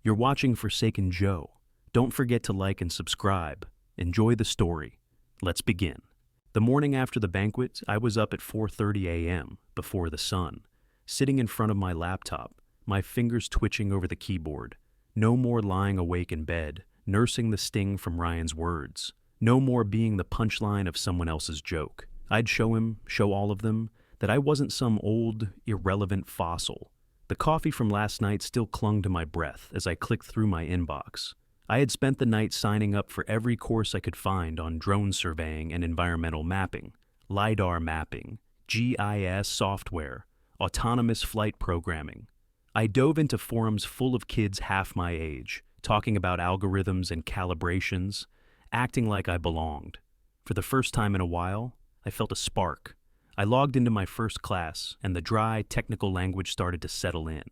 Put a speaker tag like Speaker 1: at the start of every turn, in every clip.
Speaker 1: You're watching Forsaken Joe. Don't forget to like and subscribe. Enjoy the story. Let's begin. The morning after the banquet, I was up at 4:30 a.m., before the sun, sitting in front of my laptop, my fingers twitching over the keyboard. No more lying awake in bed, nursing the sting from Ryan's words. No more being the punchline of someone else's joke. I'd show all of them, that I wasn't some old, irrelevant fossil. The coffee from last night still clung to my breath as I clicked through my inbox. I had spent the night signing up for every course I could find on drone surveying and environmental mapping, LiDAR mapping, GIS software, autonomous flight programming. I dove into forums full of kids half my age, talking about algorithms and calibrations, acting like I belonged. For the first time in a while, I felt a spark. I logged into my first class, and the dry, technical language started to settle in.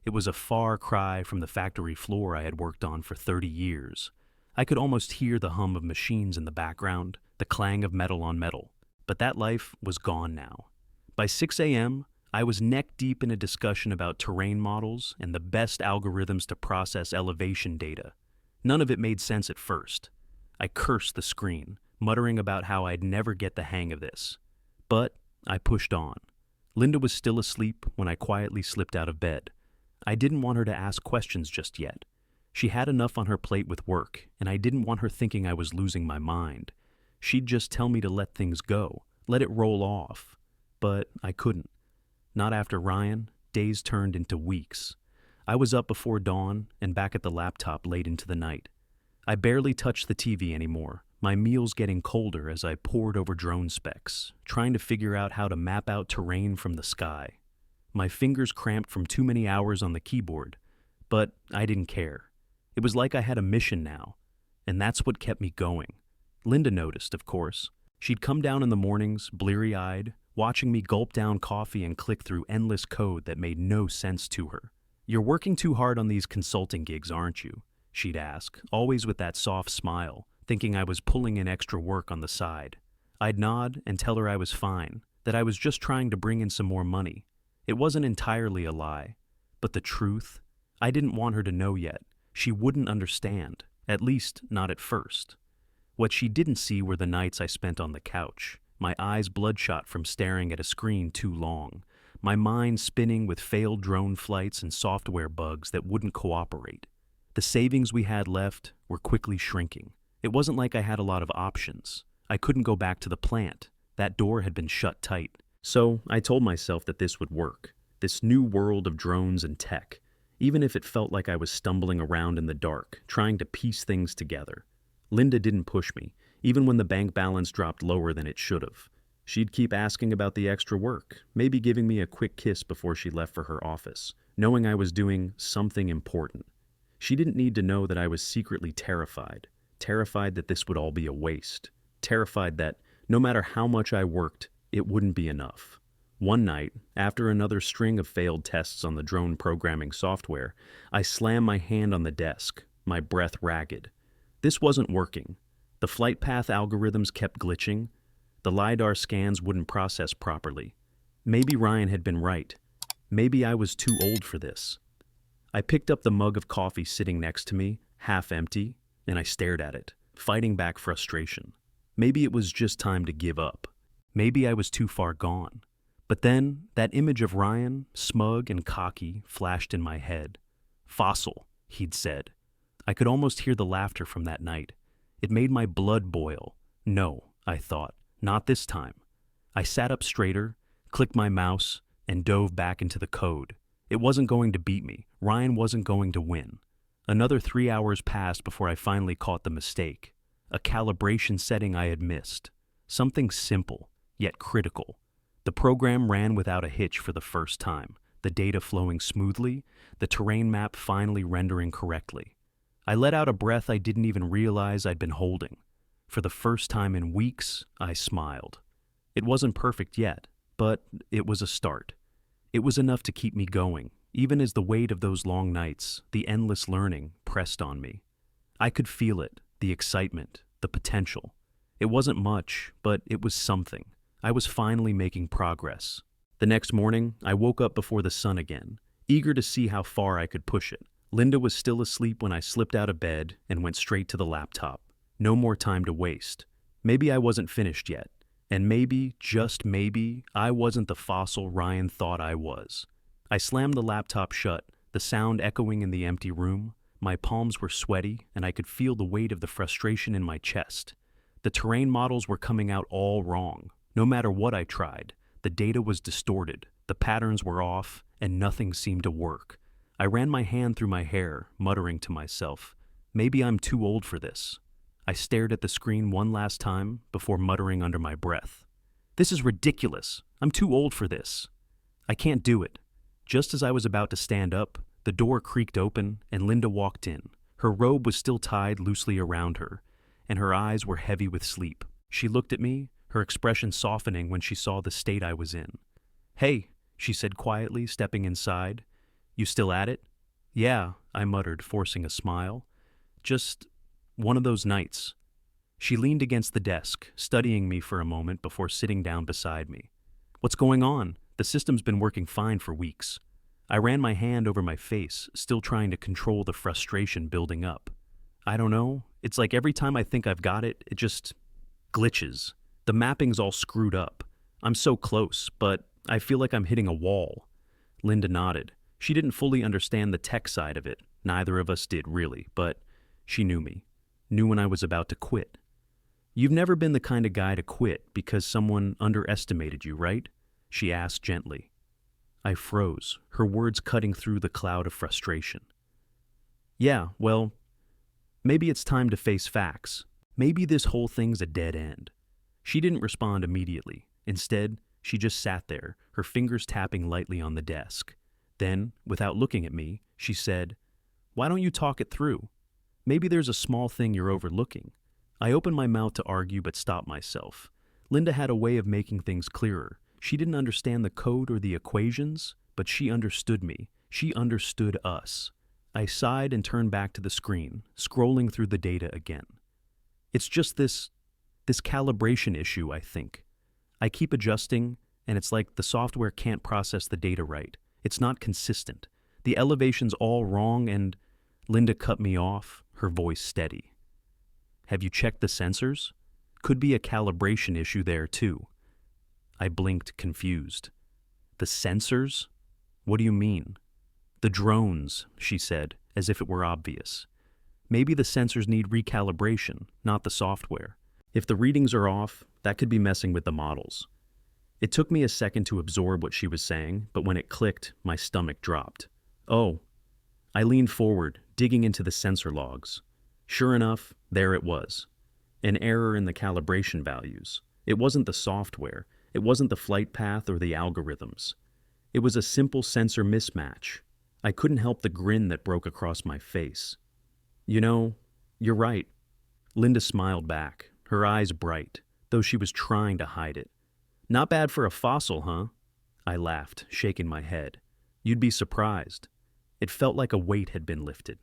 Speaker 1: It was a far cry from the factory floor I had worked on for 30 years. I could almost hear the hum of machines in the background, the clang of metal on metal. But that life was gone now. By 6 a.m., I was neck-deep in a discussion about terrain models and the best algorithms to process elevation data. None of it made sense at first. I cursed the screen, muttering about how I'd never get the hang of this. But I pushed on. Linda was still asleep when I quietly slipped out of bed. I didn't want her to ask questions just yet. She had enough on her plate with work, and I didn't want her thinking I was losing my mind. She'd just tell me to let things go, let it roll off. But I couldn't. Not after Ryan. Days turned into weeks. I was up before dawn and back at the laptop late into the night. I barely touched the TV anymore, my meals getting colder as I pored over drone specs, trying to figure out how to map out terrain from the sky. My fingers cramped from too many hours on the keyboard, but I didn't care. It was like I had a mission now, and that's what kept me going. Linda noticed, of course. She'd come down in the mornings, bleary-eyed, watching me gulp down coffee and click through endless code that made no sense to her. "You're working too hard on these consulting gigs, aren't you?" she'd ask, always with that soft smile, thinking I was pulling in extra work on the side. I'd nod and tell her I was fine, that I was just trying to bring in some more money. It wasn't entirely a lie, but the truth, I didn't want her to know yet. She wouldn't understand, at least not at first. What she didn't see were the nights I spent on the couch, my eyes bloodshot from staring at a screen too long, my mind spinning with failed drone flights and software bugs that wouldn't cooperate. The savings we had left were quickly shrinking. It wasn't like I had a lot of options. I couldn't go back to the plant. That door had been shut tight. So I told myself that this would work, this new world of drones and tech, even if it felt like I was stumbling around in the dark, trying to piece things together. Linda didn't push me, even when the bank balance dropped lower than it should have. She'd keep asking about the extra work, maybe giving me a quick kiss before she left for her office, knowing I was doing something important. She didn't need to know that I was secretly terrified that this would all be a waste, terrified that no matter how much I worked, it wouldn't be enough. One night, after another string of failed tests on the drone programming software, I slammed my hand on the desk, my breath ragged. This wasn't working. The flight path algorithms kept glitching. The LiDAR scans wouldn't process properly. Maybe Ryan had been right. Maybe I was too old for this. I picked up the mug of coffee sitting next to me, half empty, and I stared at it, fighting back frustration. Maybe it was just time to give up. Maybe I was too far gone. But then, that image of Ryan, smug and cocky, flashed in my head. "Fossil," he'd said. I could almost hear the laughter from that night. It made my blood boil. No, I thought, not this time. I sat up straighter, clicked my mouse, and dove back into the code. It wasn't going to beat me. Ryan wasn't going to win. Another 3 hours passed before I finally caught the mistake. A calibration setting I had missed. Something simple, yet critical. The program ran without a hitch for the first time, the data flowing smoothly, the terrain map finally rendering correctly. I let out a breath I didn't even realize I'd been holding. For the first time in weeks, I smiled. It wasn't perfect yet, but it was a start. It was enough to keep me going, even as the weight of those long nights, the endless learning, pressed on me. I could feel it, the excitement, the potential. It wasn't much, but it was something. I was finally making progress. The next morning, I woke up before the sun again, eager to see how far I could push it. Linda was still asleep when I slipped out of bed and went straight to the laptop. No more time to waste. Maybe I wasn't finished yet. And maybe, just maybe, I wasn't the fossil Ryan thought I was. I slammed the laptop shut, the sound echoing in the empty room. My palms were sweaty, and I could feel the weight of the frustration in my chest. The terrain models were coming out all wrong. No matter what I tried, the data was distorted, the patterns were off, and nothing seemed to work. I ran my hand through my hair, muttering to myself, maybe I'm too old for this. I stared at the screen one last time before muttering under my breath, this is ridiculous. I'm too old for this. I can't do it. Just as I was about to stand up, the door creaked open and Linda walked in. Her robe was still tied loosely around her, and her eyes were heavy with sleep. She looked at me, her expression softening when she saw the state I was in. Hey, she said quietly, stepping inside. You still at it? Yeah, I muttered, forcing a smile. Just one of those nights. She leaned against the desk, studying me for a moment before sitting down beside me. What's going on? The system's been working fine for weeks. I ran my hand over my face, still trying to control the frustration building up. I don't know. It's like every time I think I've got it, it just glitches. The mapping's all screwed up. I'm so close, but I feel like I'm hitting a wall. Linda nodded. She didn't fully understand the tech side of it. Neither of us did, really, but she knew me. Knew when I was about to quit. You've never been the kind of guy to quit because someone underestimated you, right? She asked gently. I froze, her words cutting through the cloud of frustration. Yeah, well, maybe it's time to face facts. Maybe this whole thing's a dead end. She didn't respond immediately. Instead, she just sat there, her fingers tapping lightly on the desk. Then, without looking at me, she said, Why don't you talk it through? Maybe there's a small thing you're overlooking. I opened my mouth to argue but stopped myself. Linda had a way of making things clearer. She didn't understand the code or the equations, but she understood me. She understood us. I sighed and turned back to the screen, scrolling through the data again. It's just this calibration issue, I think. I keep adjusting, and it's like the software can't process the data right. It's not consistent. The elevation's all wrong, and Linda cut me off, her voice steady. Have you checked the sensors? Could be a calibration issue there, too. I blinked, confused. The sensors? What do you mean? The drones, she said, as if it were obvious. Maybe the sensors need recalibration, not the software. If the readings are off, that could be messing with the models. It took me a second to absorb what she was saying, but when it clicked, my stomach dropped. Oh. I leaned forward, digging into the sensor logs. Sure enough, there it was. An error in the calibration values. It wasn't the software. It wasn't the flight path or the algorithms. It was a simple sensor mismatch. I couldn't help the grin that broke across my face. You know, you're right. Linda smiled back, her eyes bright, though she was trying to hide it. Not bad for a fossil, huh? I laughed, shaking my head. You'd be surprised. It felt like a weight had been lifted.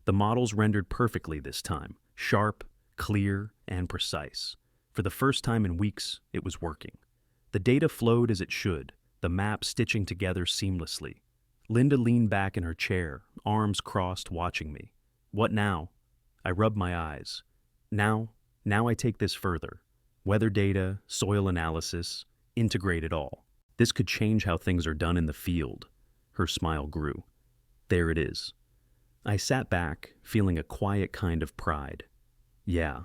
Speaker 1: The models rendered perfectly this time, sharp, clear, and precise. For the first time in weeks, it was working. The data flowed as it should, the map stitching together seamlessly. Linda leaned back in her chair, arms crossed, watching me. What now? I rubbed my eyes. Now I take this further. Weather data, soil analysis, integrate it all. This could change how things are done in the field. Her smile grew. There it is. I sat back, feeling a quiet kind of pride. Yeah,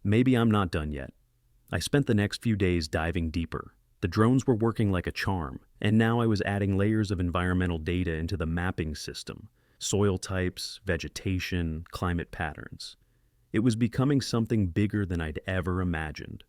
Speaker 1: maybe I'm not done yet. I spent the next few days diving deeper. The drones were working like a charm, and now I was adding layers of environmental data into the mapping system. Soil types, vegetation, climate patterns. It was becoming something bigger than I'd ever imagined.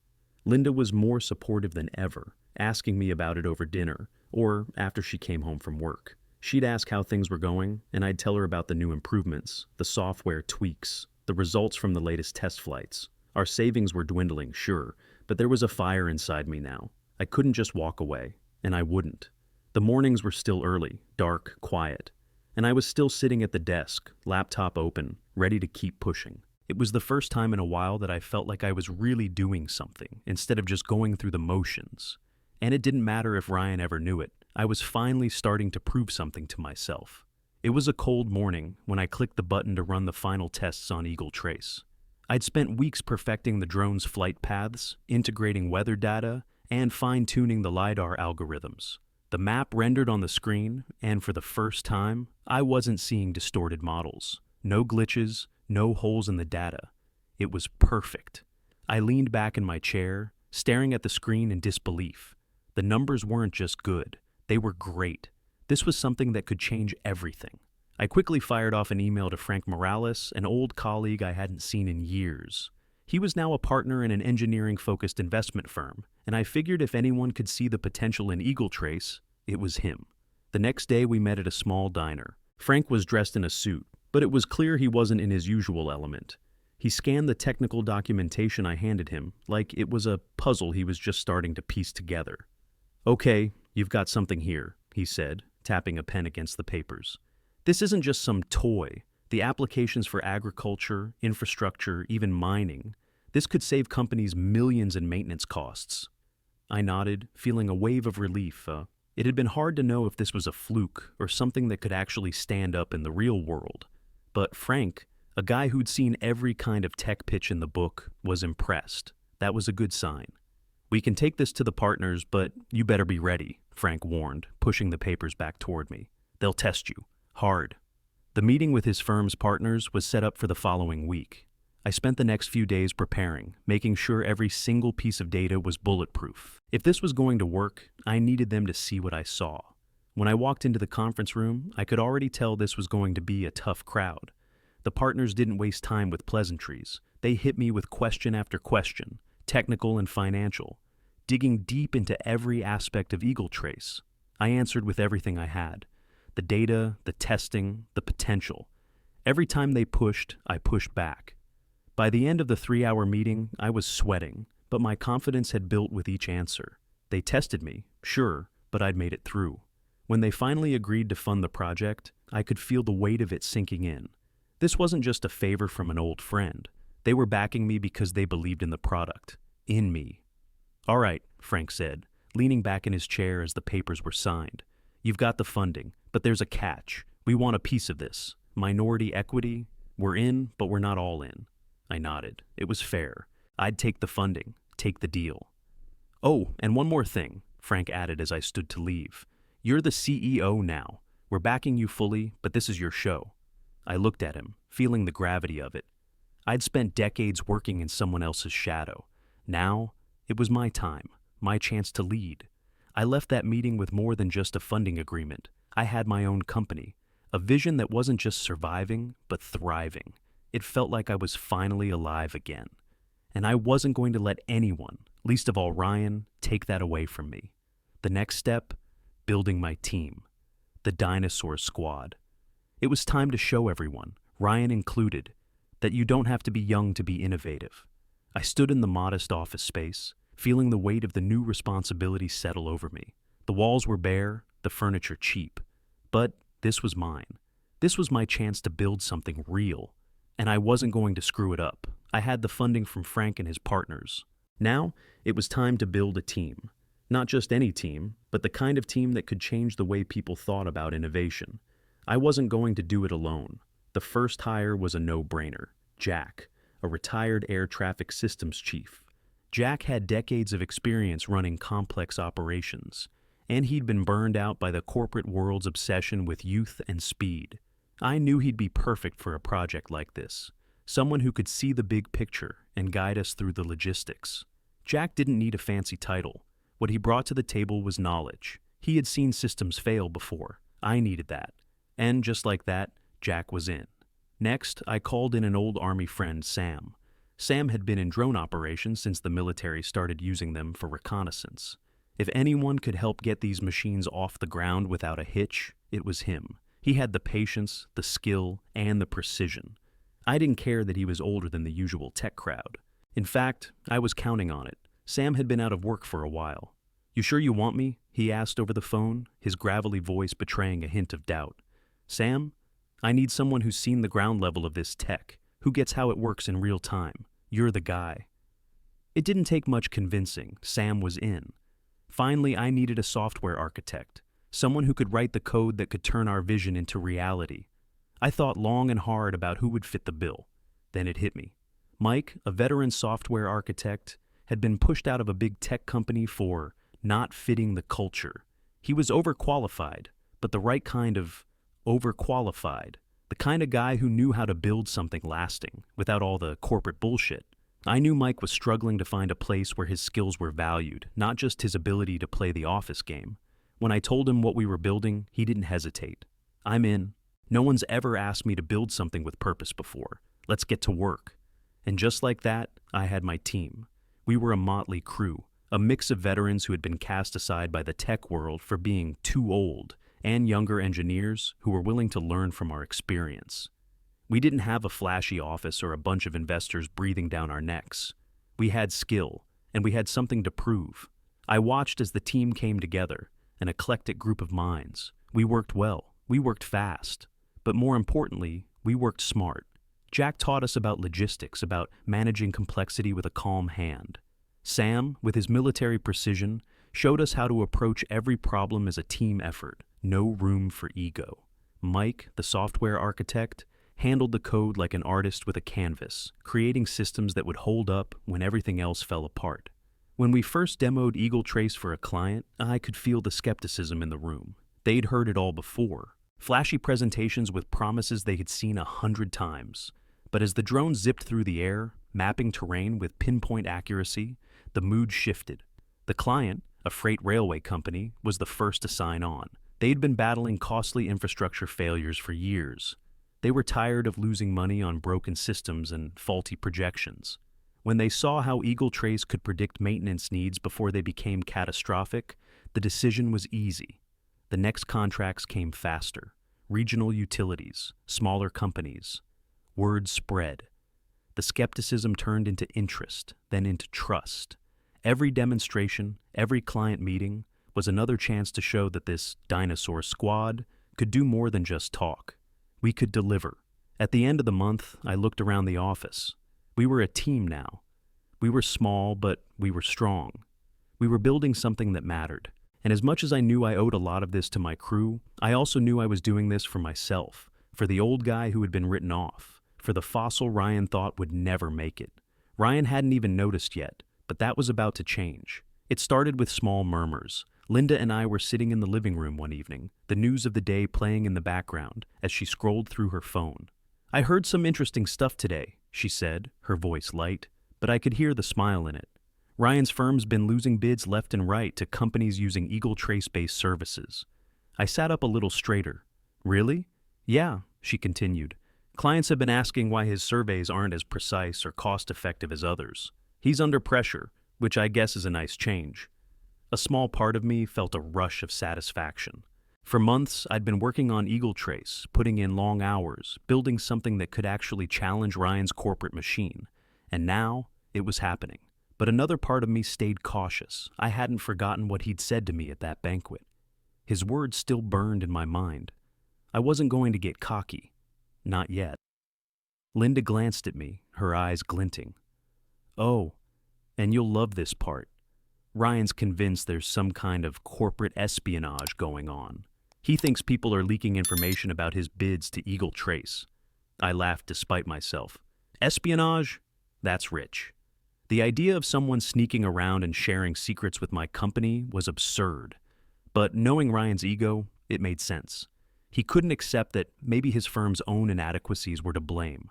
Speaker 1: Linda was more supportive than ever, asking me about it over dinner, or after she came home from work. She'd ask how things were going, and I'd tell her about the new improvements, the software tweaks, the results from the latest test flights. Our savings were dwindling, sure, but there was a fire inside me now. I couldn't just walk away, and I wouldn't. The mornings were still early, dark, quiet, and I was still sitting at the desk, laptop open, ready to keep pushing. It was the first time in a while that I felt like I was really doing something, instead of just going through the motions. And it didn't matter if Ryan ever knew it. I was finally starting to prove something to myself. It was a cold morning when I clicked the button to run the final tests on Eagle Trace. I'd spent weeks perfecting the drone's flight paths, integrating weather data, and fine-tuning the LiDAR algorithms. The map rendered on the screen, and for the first time, I wasn't seeing distorted models. No glitches, no holes in the data. It was perfect. I leaned back in my chair, staring at the screen in disbelief. The numbers weren't just good, they were great. This was something that could change everything. I quickly fired off an email to Frank Morales, an old colleague I hadn't seen in years. He was now a partner in an engineering-focused investment firm, and I figured if anyone could see the potential in Eagle Trace, it was him. The next day we met at a small diner. Frank was dressed in a suit, but it was clear he wasn't in his usual element. He scanned the technical documentation I handed him, like it was a puzzle he was just starting to piece together. "Okay, you've got something here," he said, tapping a pen against the papers. "This isn't just some toy. The applications for agriculture, infrastructure, even mining. This could save companies millions in maintenance costs." I nodded, feeling a wave of relief. It had been hard to know if this was a fluke or something that could actually stand up in the real world. But Frank, a guy who'd seen every kind of tech pitch in the book, was impressed. That was a good sign. "We can take this to the partners, but you better be ready," Frank warned, pushing the papers back toward me. "They'll test you. Hard." The meeting with his firm's partners was set up for the following week. I spent the next few days preparing, making sure every single piece of data was bulletproof. If this was going to work, I needed them to see what I saw. When I walked into the conference room, I could already tell this was going to be a tough crowd. The partners didn't waste time with pleasantries. They hit me with question after question, technical and financial, digging deep into every aspect of Eagle Trace. I answered with everything I had. The data, the testing, the potential. Every time they pushed, I pushed back. By the end of the 3-hour meeting, I was sweating, but my confidence had built with each answer. They tested me, sure, but I'd made it through. When they finally agreed to fund the project, I could feel the weight of it sinking in. This wasn't just a favor from an old friend. They were backing me because they believed in the product. In me. "All right," Frank said, leaning back in his chair as the papers were signed. "You've got the funding, but there's a catch. We want a piece of this. Minority equity. We're in, but we're not all in." I nodded. It was fair. I'd take the funding, take the deal. "Oh, and one more thing," Frank added as I stood to leave. "You're the CEO now. We're backing you fully, but this is your show." I looked at him, feeling the gravity of it. I'd spent decades working in someone else's shadow. Now, it was my time, my chance to lead. I left that meeting with more than just a funding agreement. I had my own company, a vision that wasn't just surviving, but thriving. It felt like I was finally alive again. And I wasn't going to let anyone, least of all Ryan, take that away from me. The next step, building my team. The Dinosaur Squad. It was time to show everyone, Ryan included, that you don't have to be young to be innovative. I stood in the modest office space, feeling the weight of the new responsibility settle over me. The walls were bare, the furniture cheap. But this was mine. This was my chance to build something real. And I wasn't going to screw it up. I had the funding from Frank and his partners. Now, it was time to build a team. Not just any team, but the kind of team that could change the way people thought about innovation. I wasn't going to do it alone. The first hire was a no-brainer. Jack, a retired air traffic systems chief. Jack had decades of experience running complex operations, and he'd been burned out by the corporate world's obsession with youth and speed. I knew he'd be perfect for a project like this, someone who could see the big picture and guide us through the logistics. Jack didn't need a fancy title. What he brought to the table was knowledge. He had seen systems fail before. I needed that. And just like that, Jack was in. Next, I called in an old Army friend, Sam. Sam had been in drone operations since the military started using them for reconnaissance. If anyone could help get these machines off the ground without a hitch, it was him. He had the patience, the skill, and the precision. I didn't care that he was older than the usual tech crowd. In fact, I was counting on it. Sam had been out of work for a while. "You sure you want me?" he asked over the phone, his gravelly voice betraying a hint of doubt. "Sam, I need someone who's seen the ground level of this tech, who gets how it works in real time. You're the guy." It didn't take much convincing. Sam was in. Finally, I needed a software architect, someone who could write the code that could turn our vision into reality. I thought long and hard about who would fit the bill. Then it hit me. Mike, a veteran software architect, had been pushed out of a big tech company for not fitting the culture. He was overqualified, but the right kind of overqualified. The kind of guy who knew how to build something lasting without all the corporate bullshit. I knew Mike was struggling to find a place where his skills were valued, not just his ability to play the office game. When I told him what we were building, he didn't hesitate. I'm in. No one's ever asked me to build something with purpose before. Let's get to work. And just like that, I had my team. We were a motley crew, a mix of veterans who had been cast aside by the tech world for being too old, and younger engineers who were willing to learn from our experience. We didn't have a flashy office or a bunch of investors breathing down our necks. We had skill, and we had something to prove. I watched as the team came together, an eclectic group of minds. We worked well, we worked fast, but more importantly, we worked smart. Jack taught us about logistics, about managing complexity with a calm hand. Sam, with his military precision, showed us how to approach every problem as a team effort, no room for ego. Mike, the software architect, handled the code like an artist with a canvas, creating systems that would hold up when everything else fell apart. When we first demoed Eagle Trace for a client, I could feel the skepticism in the room. They'd heard it all before. Flashy presentations with promises they had seen 100 times. But as the drone zipped through the air, mapping terrain with pinpoint accuracy, the mood shifted. The client, a freight railway company, was the first to sign on. They'd been battling costly infrastructure failures for years. They were tired of losing money on broken systems and faulty projections. When they saw how Eagle Trace could predict maintenance needs before they became catastrophic, the decision was easy. The next contracts came faster. Regional utilities, smaller companies. Word spread. The skepticism turned into interest, then into trust. Every demonstration, every client meeting was another chance to show that this dinosaur squad could do more than just talk. We could deliver. At the end of the month, I looked around the office. We were a team now. We were small, but we were strong. We were building something that mattered. And as much as I knew I owed a lot of this to my crew, I also knew I was doing this for myself, for the old guy who had been written off, for the fossil Ryan thought would never make it. Ryan hadn't even noticed yet, but that was about to change. It started with small murmurs. Linda and I were sitting in the living room one evening, the news of the day playing in the background as she scrolled through her phone. "I heard some interesting stuff today," she said, her voice light, but I could hear the smile in it. "Ryan's firm's been losing bids left and right to companies using Eagle Trace-based services." I sat up a little straighter. "Really?" "Yeah," she continued. "Clients have been asking why his surveys aren't as precise or cost-effective as others. He's under pressure, which I guess is a nice change." A small part of me felt a rush of satisfaction. For months, I'd been working on Eagle Trace, putting in long hours, building something that could actually challenge Ryan's corporate machine. And now, it was happening. But another part of me stayed cautious. I hadn't forgotten what he'd said to me at that banquet. His words still burned in my mind. I wasn't going to get cocky. Not yet. Linda glanced at me, her eyes glinting. "Oh, and you'll love this part. Ryan's convinced there's some kind of corporate espionage going on. He thinks people are leaking information about his bids to Eagle Trace." I laughed despite myself. "Espionage? That's rich." The idea of someone sneaking around and sharing secrets with my company was absurd. But knowing Ryan's ego, it made sense. He couldn't accept that maybe his firm's own inadequacies were to blame.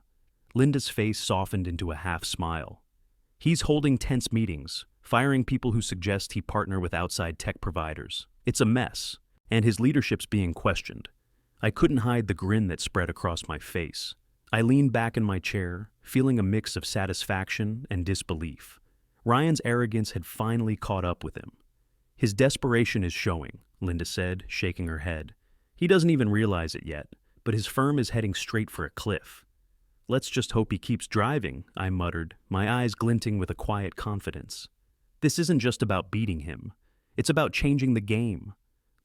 Speaker 1: Linda's face softened into a half smile. "He's holding tense meetings, firing people who suggest he partner with outside tech providers. It's a mess, and his leadership's being questioned." I couldn't hide the grin that spread across my face. I leaned back in my chair, feeling a mix of satisfaction and disbelief. Ryan's arrogance had finally caught up with him. "His desperation is showing," Linda said, shaking her head. "He doesn't even realize it yet, but his firm is heading straight for a cliff." "Let's just hope he keeps driving," I muttered, my eyes glinting with a quiet confidence. "This isn't just about beating him. It's about changing the game."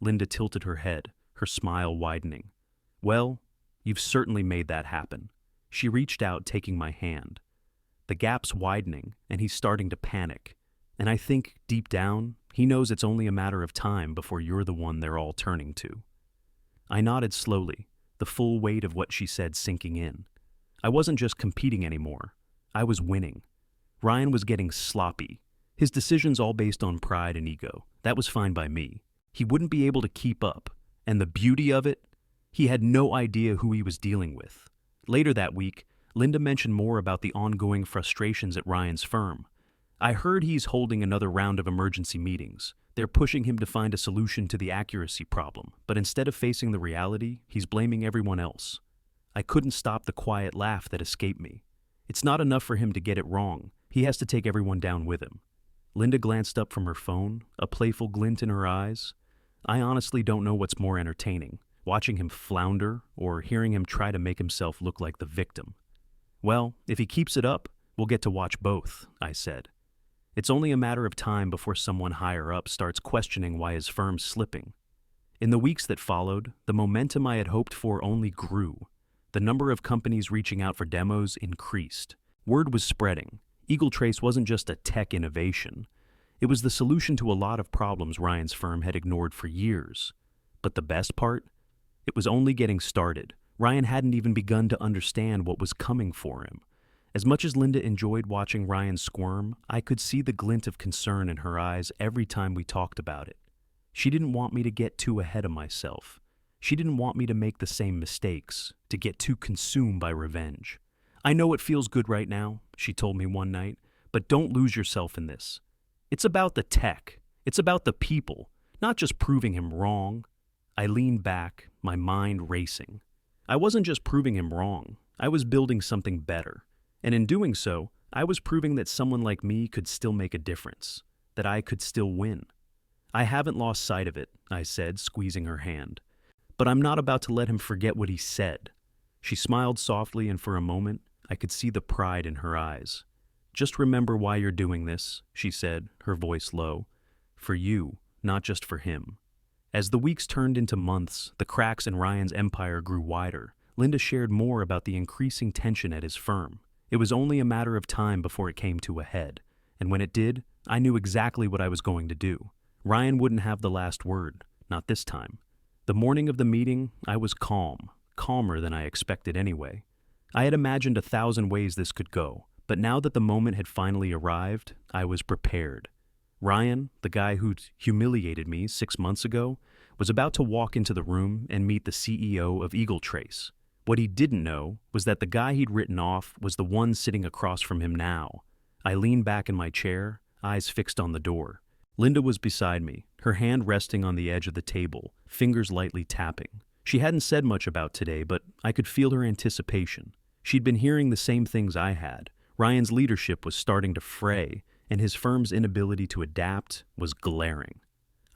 Speaker 1: Linda tilted her head, her smile widening. "Well, you've certainly made that happen." She reached out, taking my hand. "The gap's widening, and he's starting to panic. And I think, deep down, He knows it's only a matter of time before you're the one they're all turning to. I nodded slowly, the full weight of what she said sinking in. I wasn't just competing anymore. I was winning. Ryan was getting sloppy. His decisions all based on pride and ego. That was fine by me. He wouldn't be able to keep up. And the beauty of it? He had no idea who he was dealing with. Later that week, Linda mentioned more about the ongoing frustrations at Ryan's firm. I heard he's holding another round of emergency meetings. They're pushing him to find a solution to the accuracy problem, but instead of facing the reality, he's blaming everyone else. I couldn't stop the quiet laugh that escaped me. It's not enough for him to get it wrong. He has to take everyone down with him. Linda glanced up from her phone, a playful glint in her eyes. I honestly don't know what's more entertaining, watching him flounder or hearing him try to make himself look like the victim. Well, if he keeps it up, we'll get to watch both, I said. It's only a matter of time before someone higher up starts questioning why his firm's slipping. In the weeks that followed, the momentum I had hoped for only grew. The number of companies reaching out for demos increased. Word was spreading. EagleTrace wasn't just a tech innovation. It was the solution to a lot of problems Ryan's firm had ignored for years. But the best part? It was only getting started. Ryan hadn't even begun to understand what was coming for him. As much as Linda enjoyed watching Ryan squirm, I could see the glint of concern in her eyes every time we talked about it. She didn't want me to get too ahead of myself. She didn't want me to make the same mistakes, to get too consumed by revenge. I know it feels good right now, she told me one night, but don't lose yourself in this. It's about the tech. It's about the people, not just proving him wrong. I leaned back, my mind racing. I wasn't just proving him wrong. I was building something better. And in doing so, I was proving that someone like me could still make a difference, that I could still win. I haven't lost sight of it, I said, squeezing her hand. But I'm not about to let him forget what he said. She smiled softly, and for a moment, I could see the pride in her eyes. Just remember why you're doing this, she said, her voice low. For you, not just for him. As the weeks turned into months, the cracks in Ryan's empire grew wider. Linda shared more about the increasing tension at his firm. It was only a matter of time before it came to a head. And when it did, I knew exactly what I was going to do. Ryan wouldn't have the last word, not this time. The morning of the meeting, I was calm, calmer than I expected anyway. I had imagined 1,000 ways this could go, but now that the moment had finally arrived, I was prepared. Ryan, the guy who'd humiliated me 6 months ago, was about to walk into the room and meet the CEO of EagleTrace. What he didn't know was that the guy he'd written off was the one sitting across from him now. I leaned back in my chair, eyes fixed on the door. Linda was beside me, her hand resting on the edge of the table, fingers lightly tapping. She hadn't said much about today, but I could feel her anticipation. She'd been hearing the same things I had. Ryan's leadership was starting to fray, and his firm's inability to adapt was glaring.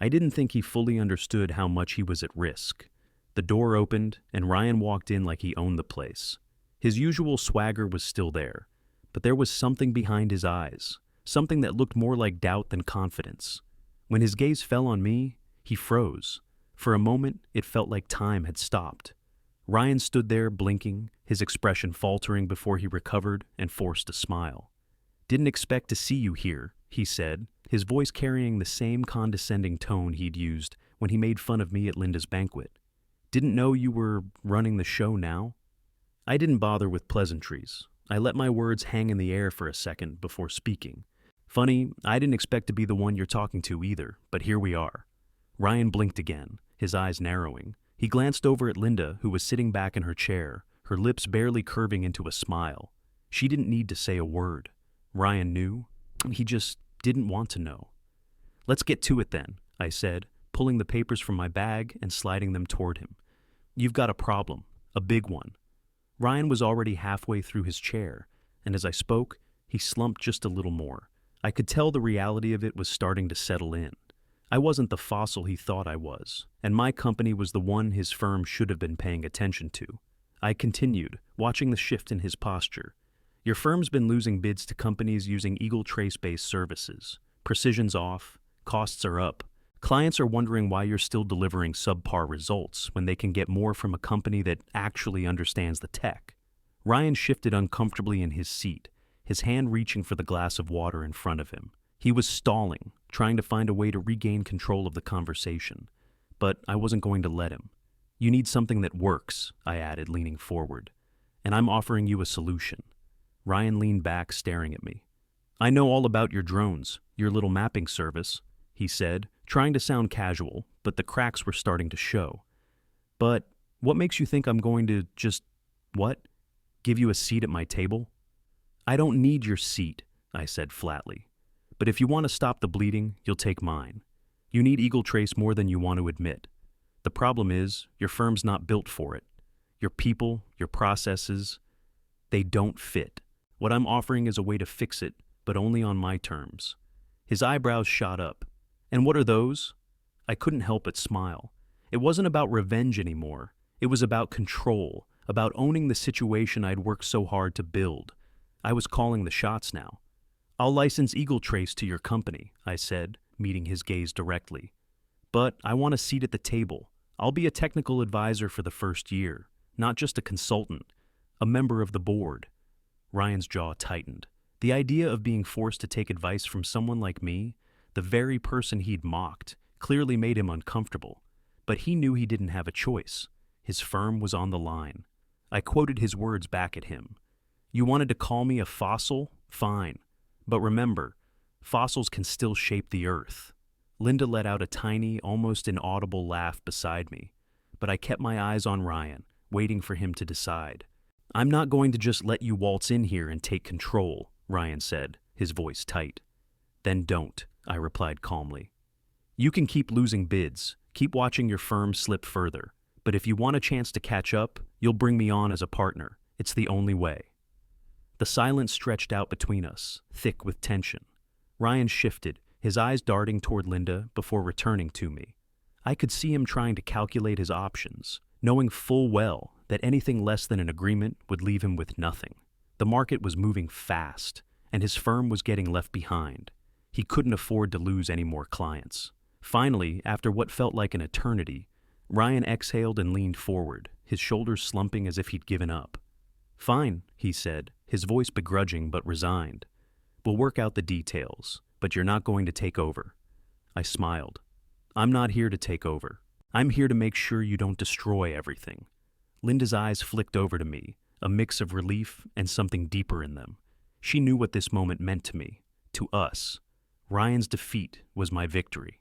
Speaker 1: I didn't think he fully understood how much he was at risk. The door opened, and Ryan walked in like he owned the place. His usual swagger was still there, but there was something behind his eyes, something that looked more like doubt than confidence. When his gaze fell on me, he froze. For a moment, it felt like time had stopped. Ryan stood there blinking, his expression faltering before he recovered and forced a smile. "Didn't expect to see you here," he said, his voice carrying the same condescending tone he'd used when he made fun of me at Linda's banquet. "Didn't know you were running the show now?" I didn't bother with pleasantries. I let my words hang in the air for a second before speaking. "Funny, I didn't expect to be the one you're talking to either, but here we are." Ryan blinked again, his eyes narrowing. He glanced over at Linda, who was sitting back in her chair, her lips barely curving into a smile. She didn't need to say a word. Ryan knew. He just didn't want to know. "Let's get to it then," I said, pulling the papers from my bag and sliding them toward him. "You've got a problem, a big one." Ryan was already halfway through his chair, and as I spoke, he slumped just a little more. I could tell the reality of it was starting to settle in. I wasn't the fossil he thought I was, and my company was the one his firm should have been paying attention to. I continued, watching the shift in his posture. "Your firm's been losing bids to companies using EagleTrace-based services. Precision's off, costs are up. Clients are wondering why you're still delivering subpar results when they can get more from a company that actually understands the tech." Ryan shifted uncomfortably in his seat, his hand reaching for the glass of water in front of him. He was stalling, trying to find a way to regain control of the conversation, but I wasn't going to let him. You need something that works, I added, leaning forward, and I'm offering you a solution. Ryan leaned back, staring at me. I know all about your drones, your little mapping service, he said, trying to sound casual, but the cracks were starting to show. But what makes you think I'm going to just, what? Give you a seat at my table? I don't need your seat, I said flatly. But if you want to stop the bleeding, you'll take mine. You need Eagle Trace more than you want to admit. The problem is, your firm's not built for it. Your people, your processes, they don't fit. What I'm offering is a way to fix it, but only on my terms. His eyebrows shot up. And what are those? I couldn't help but smile. It wasn't about revenge anymore. It was about control, about owning the situation I'd worked so hard to build. I was calling the shots now. I'll license Eagle Trace to your company, I said, meeting his gaze directly. But I want a seat at the table. I'll be a technical advisor for the first year, not just a consultant, a member of the board. Ryan's jaw tightened. The idea of being forced to take advice from someone like me, the very person he'd mocked, clearly made him uncomfortable. But he knew he didn't have a choice. His firm was on the line. I quoted his words back at him. You wanted to call me a fossil? Fine. But remember, fossils can still shape the earth. Linda let out a tiny, almost inaudible laugh beside me, but I kept my eyes on Ryan, waiting for him to decide. I'm not going to just let you waltz in here and take control, Ryan said, his voice tight. Then don't, I replied calmly. You can keep losing bids, keep watching your firm slip further, but if you want a chance to catch up, you'll bring me on as a partner. It's the only way. The silence stretched out between us, thick with tension. Ryan shifted, his eyes darting toward Linda before returning to me. I could see him trying to calculate his options, knowing full well that anything less than an agreement would leave him with nothing. The market was moving fast, and his firm was getting left behind. He couldn't afford to lose any more clients. Finally, after what felt like an eternity, Ryan exhaled and leaned forward, his shoulders slumping as if he'd given up. Fine, he said, his voice begrudging but resigned. We'll work out the details, but you're not going to take over. I smiled. I'm not here to take over. I'm here to make sure you don't destroy everything. Linda's eyes flicked over to me, a mix of relief and something deeper in them. She knew what this moment meant to me, to us. Ryan's defeat was my victory.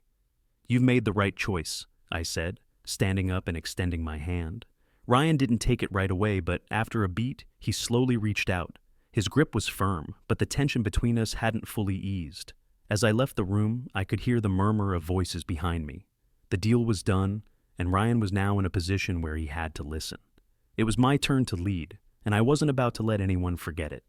Speaker 1: You've made the right choice, I said, standing up and extending my hand. Ryan didn't take it right away, but after a beat, he slowly reached out. His grip was firm, but the tension between us hadn't fully eased. As I left the room, I could hear the murmur of voices behind me. The deal was done, and Ryan was now in a position where he had to listen. It was my turn to lead, and I wasn't about to let anyone forget it.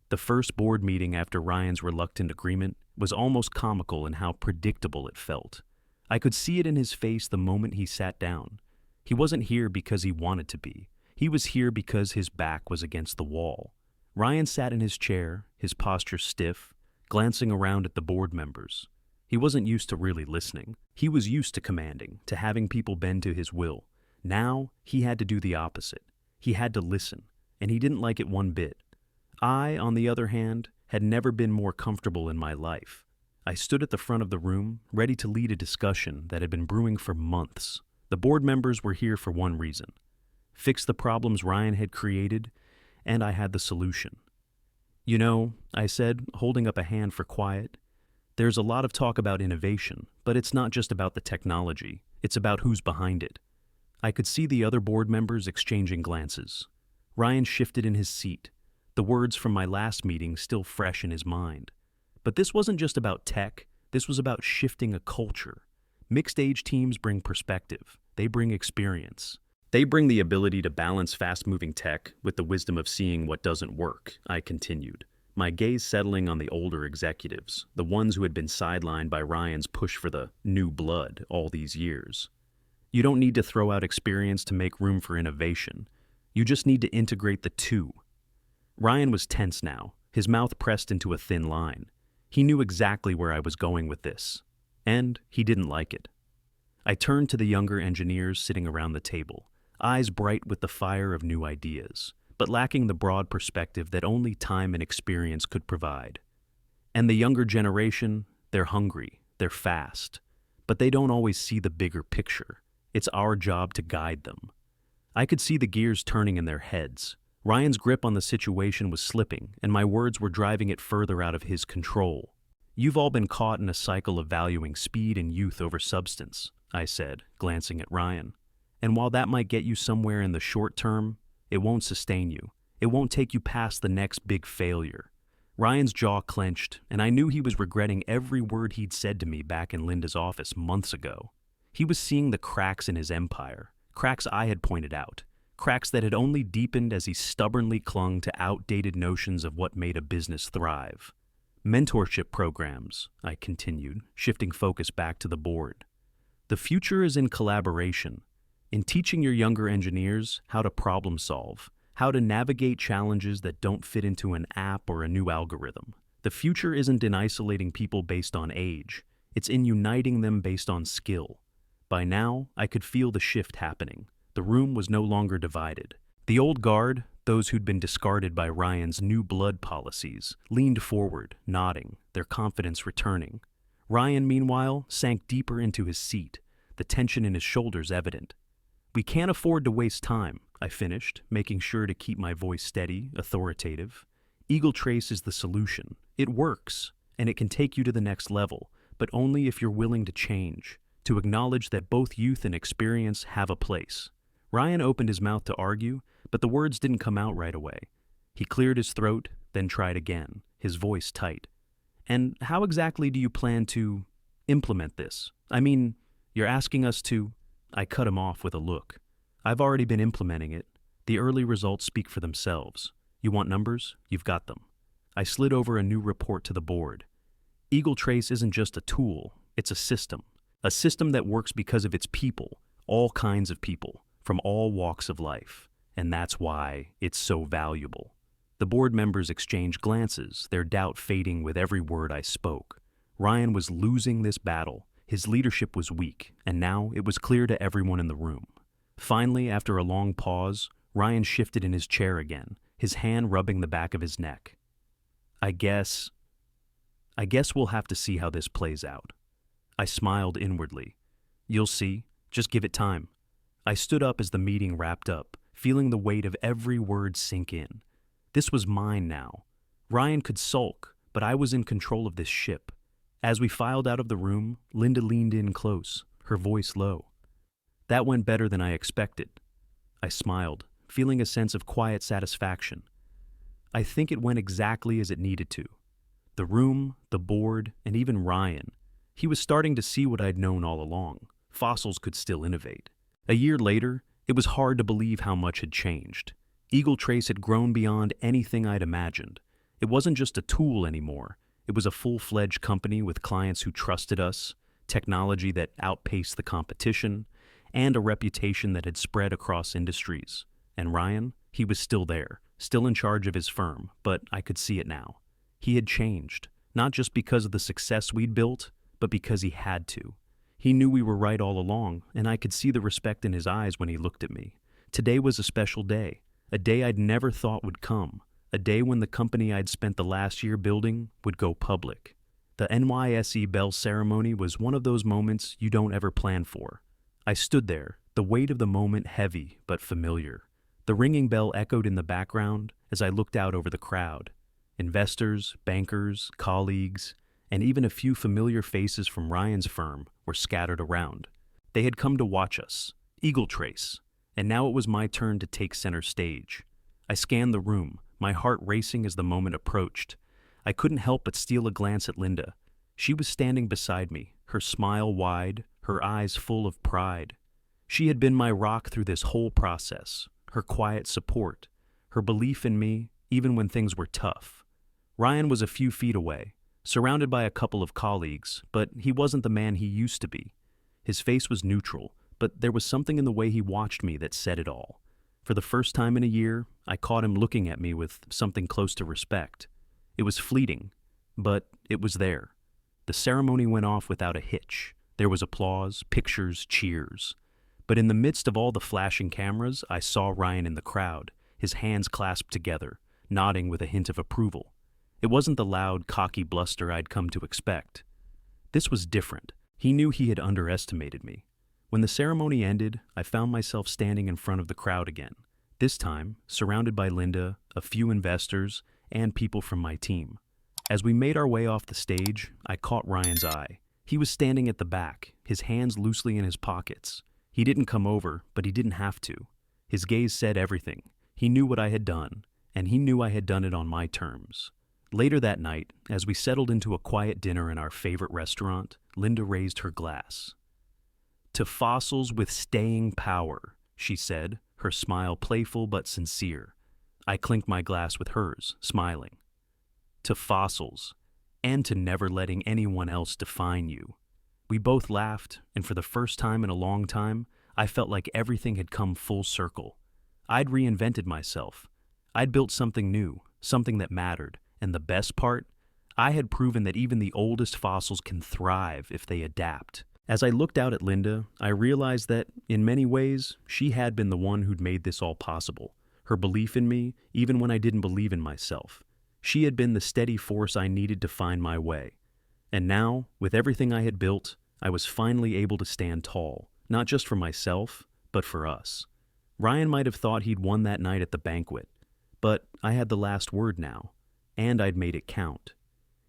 Speaker 1: The first board meeting after Ryan's reluctant agreement was almost comical in how predictable it felt. I could see it in his face the moment he sat down. He wasn't here because he wanted to be. He was here because his back was against the wall. Ryan sat in his chair, his posture stiff, glancing around at the board members. He wasn't used to really listening. He was used to commanding, to having people bend to his will. Now, he had to do the opposite. He had to listen, and he didn't like it one bit. I, on the other hand, had never been more comfortable in my life. I stood at the front of the room, ready to lead a discussion that had been brewing for months. The board members were here for one reason: fix the problems Ryan had created, and I had the solution. You know, I said, holding up a hand for quiet, there's a lot of talk about innovation, but it's not just about the technology, it's about who's behind it. I could see the other board members exchanging glances. Ryan shifted in his seat, the words from my last meeting still fresh in his mind. But this wasn't just about tech, this was about shifting a culture. Mixed-age teams bring perspective, they bring experience. They bring the ability to balance fast-moving tech with the wisdom of seeing what doesn't work, I continued, my gaze settling on the older executives, the ones who had been sidelined by Ryan's push for the new blood all these years. You don't need to throw out experience to make room for innovation. You just need to integrate the two. Ryan was tense now, his mouth pressed into a thin line. He knew exactly where I was going with this, and he didn't like it. I turned to the younger engineers sitting around the table, eyes bright with the fire of new ideas, but lacking the broad perspective that only time and experience could provide. And the younger generation, They're hungry, they're fast, but they don't always see the bigger picture. It's our job to guide them. I could see the gears turning in their heads. Ryan's grip on the situation was slipping, and my words were driving it further out of his control. "You've all been caught in a cycle of valuing speed and youth over substance," I said, glancing at Ryan. "And while that might get you somewhere in the short term, it won't sustain you. It won't take you past the next big failure." Ryan's jaw clenched, and I knew he was regretting every word he'd said to me back in Linda's office months ago. He was seeing the cracks in his empire, cracks I had pointed out, cracks that had only deepened as he stubbornly clung to outdated notions of what made a business thrive. "Mentorship programs," I continued, shifting focus back to the board. "The future is in collaboration, in teaching your younger engineers how to problem solve, how to navigate challenges that don't fit into an app or a new algorithm. The future isn't in isolating people based on age, it's in uniting them based on skill." By now, I could feel the shift happening. The room was no longer divided. The old guard, those who'd been discarded by Ryan's new blood policies, leaned forward, nodding, their confidence returning. Ryan, meanwhile, sank deeper into his seat, the tension in his shoulders evident. "We can't afford to waste time," I finished, making sure to keep my voice steady, authoritative. "Eagle Trace is the solution. It works, and it can take you to the next level, but only if you're willing to change, to acknowledge that both youth and experience have a place." Ryan opened his mouth to argue, but the words didn't come out right away. He cleared his throat, then tried again, his voice tight. "And how exactly do you plan to implement this? I mean, you're asking us to—" I cut him off with a look. "I've already been implementing it. The early results speak for themselves. You want numbers? You've got them." I slid over a new report to the board. "Eagle Trace isn't just a tool, it's a system that works because of its people, all kinds of people, from all walks of life. And that's why it's so valuable." The board members exchanged glances, their doubt fading with every word I spoke. Ryan was losing this battle. His leadership was weak, and now it was clear to everyone in the room. Finally, after a long pause, Ryan shifted in his chair again, his hand rubbing the back of his neck. I guess we'll have to see how this plays out." I smiled inwardly. "You'll see. Just give it time." I stood up as the meeting wrapped up, feeling the weight of every word sink in. This was mine now. Ryan could sulk, but I was in control of this ship. As we filed out of the room, Linda leaned in close, her voice low. "That went better than I expected." I smiled, feeling a sense of quiet satisfaction. "I think it went exactly as it needed to." The room, the board, and even Ryan. He was starting to see what I'd known all along. Fossils could still innovate. A year later, it was hard to believe how much had changed. Eagle Trace had grown beyond anything I'd imagined. It wasn't just a tool anymore. It was a full-fledged company with clients who trusted us, technology that outpaced the competition, and a reputation that had spread across industries. And Ryan, he was still there, still in charge of his firm, but I could see it now. He had changed, not just because of the success we'd built, but because he had to. He knew we were right all along, and I could see the respect in his eyes when he looked at me. Today was a special day, a day I'd never thought would come, a day when the company I'd spent the last year building would go public. The NYSE bell ceremony was one of those moments you don't ever plan for. I stood there, the weight of the moment heavy but familiar. The ringing bell echoed in the background as I looked out over the crowd. Investors, bankers, colleagues, and even a few familiar faces from Ryan's firm were scattered around. They had come to watch us, Eagle Trace, and now it was my turn to take center stage. I scanned the room, my heart racing as the moment approached. I couldn't help but steal a glance at Linda. She was standing beside me, her smile wide, her eyes full of pride. She had been my rock through this whole process, her quiet support, her belief in me, even when things were tough. Ryan was a few feet away, surrounded by a couple of colleagues, but he wasn't the man he used to be. His face was neutral, but there was something in the way he watched me that said it all. For the first time in a year, I caught him looking at me with something close to respect. It was fleeting, but it was there. The ceremony went off without a hitch. There was applause, pictures, cheers. But in the midst of all the flashing cameras, I saw Ryan in the crowd, his hands clasped together, nodding with a hint of approval. It wasn't the loud, cocky bluster I'd come to expect. This was different. He knew he had underestimated me. When the ceremony ended, I found myself standing in front of the crowd again, this time surrounded by Linda, a few investors, and people from my team. As we made our way off the stage, I caught Ryan's eye. He was standing at the back, his hands loosely in his pockets. He didn't come over, but he didn't have to. His gaze said everything. He knew what I had done, and he knew I had done it on my terms. Later that night, as we settled into a quiet dinner in our favorite restaurant, Linda raised her glass. "To fossils with staying power," she said, her smile playful but sincere. I clinked my glass with hers, smiling. "To fossils, and to never letting anyone else define you." We both laughed, and for the first time in a long time, I felt like everything had come full circle. I'd reinvented myself. I'd built something new, something that mattered, and the best part, I had proven that even the oldest fossils can thrive if they adapt. As I looked out at Linda, I realized that, in many ways, she had been the one who'd made this all possible. Her belief in me, even when I didn't believe in myself. She had been the steady force I needed to find my way. And now, with everything I had built, I was finally able to stand tall, not just for myself, but for us. Ryan might have thought he'd won that night at the banquet, but I had the last word now, and I'd made it count.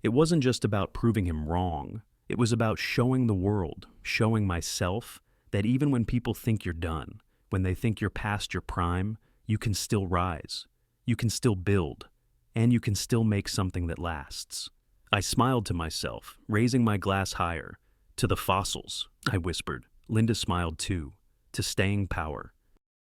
Speaker 1: It wasn't just about proving him wrong. It was about showing the world, showing myself, that even when people think you're done, when they think you're past your prime, you can still rise, you can still build, and you can still make something that lasts. I smiled to myself, raising my glass higher. "To the fossils," I whispered. Linda smiled too. "To staying power."